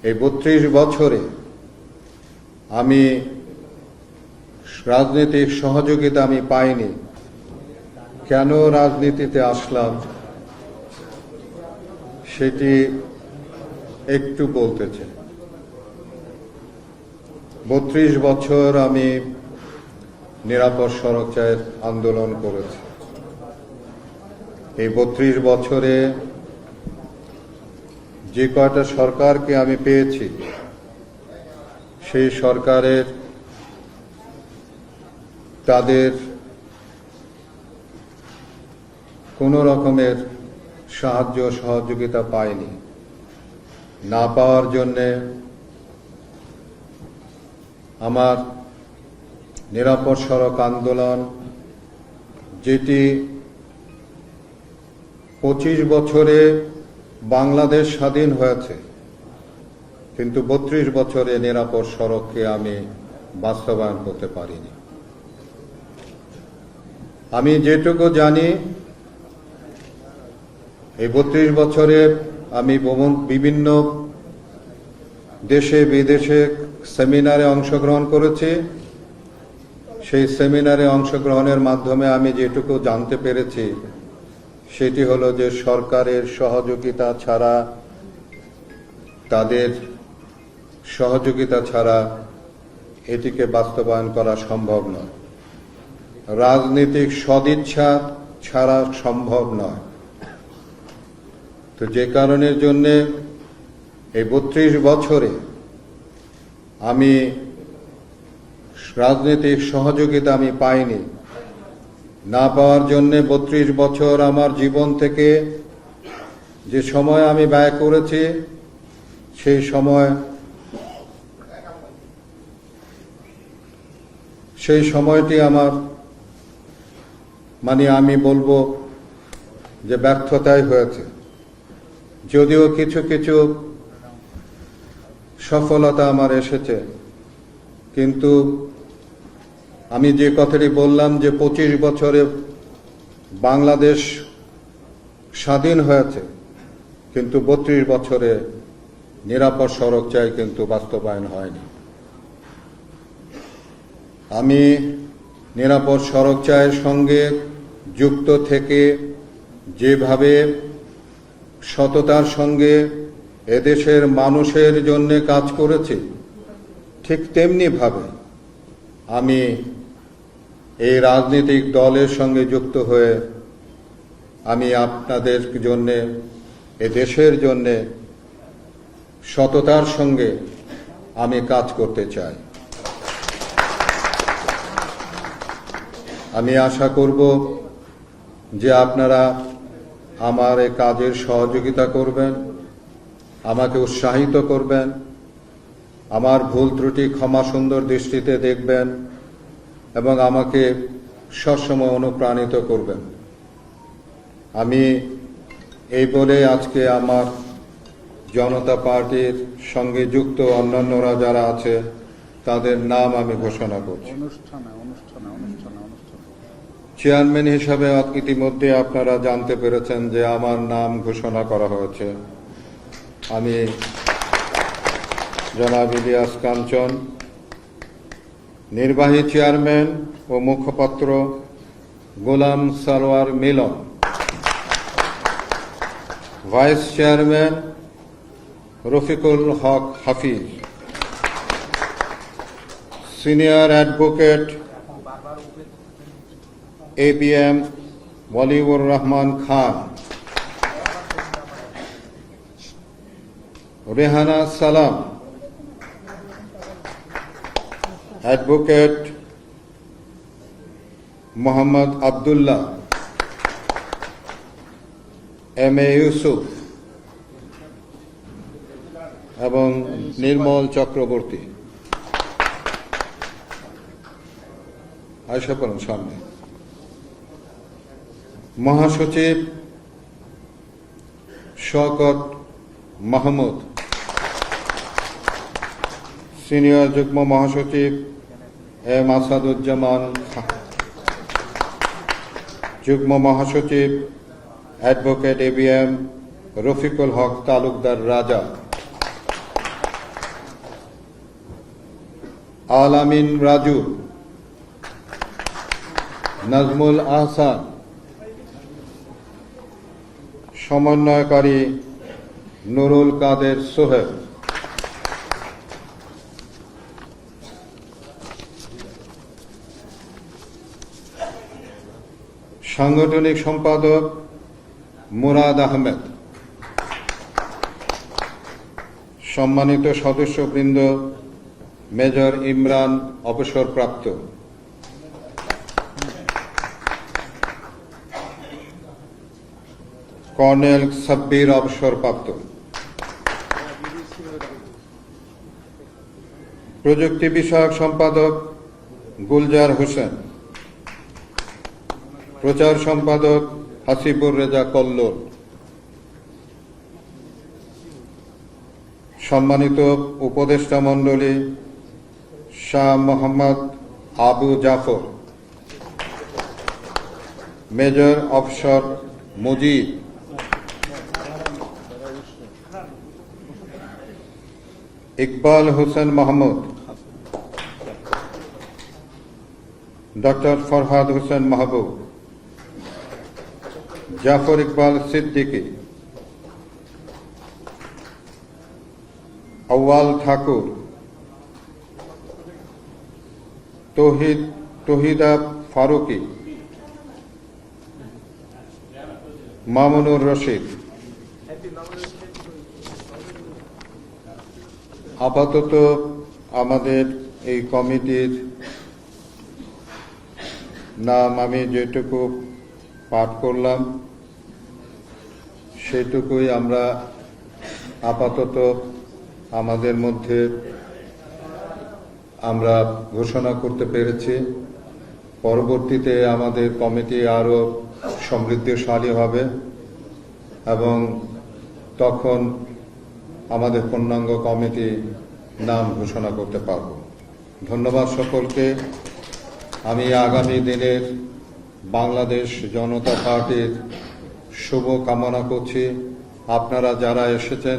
এই ৩২ বছরে আমি রাজনৈতিক সহযোগিতা আমি পাইনি। কেন রাজনীতিতে আসলাম সেটি একটু বলতে চাই। ৩২ বছর আমি নিরাপদ সড়ক চায়ের আন্দোলন করেছি। এই ৩২ বছরে যে কয়টা সরকারকে আমি পেয়েছি, সেই সরকারের তাদের কোনো রকমের সাহায্য সহযোগিতা পাইনি। না পাওয়ার জন্যে আমার নিরাপদ সড়ক আন্দোলন, যেটি ২৫ বছরে বাংলাদেশ স্বাধীন হয়েছে, কিন্তু ৩২ বছরে নিরাপদ সড়ককে আমি বাস্তবায়ন করতে পারিনি। আমি যেটুকু জানি, এই ৩২ বছরে আমি বিভিন্ন দেশে বিদেশে সেমিনারে অংশগ্রহণ করেছি। সেই সেমিনারে অংশগ্রহণের মাধ্যমে আমি যেটুকু জানতে পেরেছি সেটি হলো যে সরকারের সহযোগিতা ছাড়া, তাদের সহযোগিতা ছাড়া এটিকে বাস্তবায়ন করা সম্ভব নয়। রাজনৈতিক সদিচ্ছা ছাড়া সম্ভব নয়। তো যে কারণের জন্যে এই ৩২ বছরে আমি রাজনৈতিক সহযোগিতা আমি পাইনি। না পাওয়ার জন্যে ৩২ বছর আমার জীবন থেকে যে সময় আমি ব্যয় করেছি, সেই সময়টি আমার আমি বলবো যে ব্যর্থতাই হয়েছে। যদিও কিছু কিছু সফলতা আমার এসেছে, কিন্তু আমি যে কথাটি বললাম যে ২৫ বছরে বাংলাদেশ স্বাধীন হয়েছে, কিন্তু ৩২ বছরে নিরাপদ সড়ক চাই কিন্তু বাস্তবায়ন হয়নি। আমি নিরাপদ সড়ক চায়ের সঙ্গে যুক্ত থেকে যেভাবে সততার সঙ্গে এদেশের মানুষের জন্য কাজ করেছি, ঠিক তেমনি ভাবে আমি এই রাজনৈতিক দলের সঙ্গে যুক্ত হয়ে আমি আপনাদের জন্যে, এ দেশের জন্যে সততার সঙ্গে আমি কাজ করতে চাই। আমি আশা করব যে আপনারা আমার এই কাজের সহযোগিতা করবেন, আমাকে উৎসাহিত করবেন, আমার ভুল ত্রুটি ক্ষমা সুন্দর দৃষ্টিতে দেখবেন এবং আমাকে সবসময় অনুপ্রাণিত করবেন। আমি এই বলে আজকে আমার জনতা পার্টির সঙ্গে যুক্ত অন্যান্যরা যারা আছে তাদের নাম আমি ঘোষণা করছি। চেয়ারম্যান হিসাবে ইতিমধ্যে আপনারা জানতে পেরেছেন যে আমার নাম ঘোষণা করা হয়েছে। আমি জনাব ইলিয়াস কাঞ্চন। নির্বাহী চেয়ারম্যান ও মুখপাত্র Golam Sarwar Milon. Vice chairman Rafiqul Haque Hafiz. Senior advocate ABM Waliur Rahman Khan. Rehana Salam. Advocate Mohammad Abdullah. MA Yusuf এবং নির্মল চক্রবর্তী। আয়শা পড়ুন সামনে। মহাসচিব শওকত মাহমুদ। সিনিয়র যুগ্ম মহাসচিব M আসাদুজ্জামান। যুগ্ম মহাসচিব অ্যাডভোকেট ABM রফিকুল হক তালুকদার রাজা। আলামিন রাজু, নাজমুল আহসান, সমন্বয়কারী নুরুল কাদের সোহেল, সাংগঠনিক সম্পাদক মুরাদ আহমেদ, সম্মানিত সদস্যবৃন্দ মেজর ইমরান অবসরপ্রাপ্ত, কর্নেল সাব্বির অবসরপ্রাপ্ত, প্রযুক্তি বিষয়ক সম্পাদক গুলজার হোসেন, প্রচার সম্পাদক হাসিবুর রেজা কল্লোল, সম্মানিত উপদেষ্টা মণ্ডলী Shah Mohammad Abu Jafar, major officer Mujib, Iqbal Hossain Mahmud, doctor Farhad Hossain Mahbub, Jafar Iqbal Siddiqui, Awal Thakur, Tahida Faruqui, Mamunur Rashid. আপাতত আমাদের এই কমিটির নাম আমি যেটুকু পাঠ করলাম সেটুকুই আমরা আপাতত আমাদের মধ্যে আমরা ঘোষণা করতে পেরেছি। পরবর্তীতে আমাদের কমিটি আরও সমৃদ্ধশালী হবে এবং তখন আমাদের পূর্ণাঙ্গ কমিটি নাম ঘোষণা করতে পারব। ধন্যবাদ সকলকে। আমি আগামী দিনের বাংলাদেশ জনতা পার্টির শুভ কামনা করছি। আপনারা যারা এসেছেন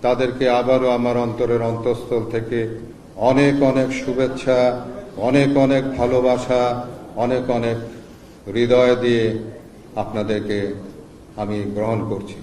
তাদেরকে আবারও আমার অন্তরের অন্তঃস্থল থেকে অনেক অনেক শুভেচ্ছা, অনেক অনেক ভালোবাসা, অনেক অনেক হৃদয় দিয়ে আপনাদেরকে আমি গ্রহণ করছি।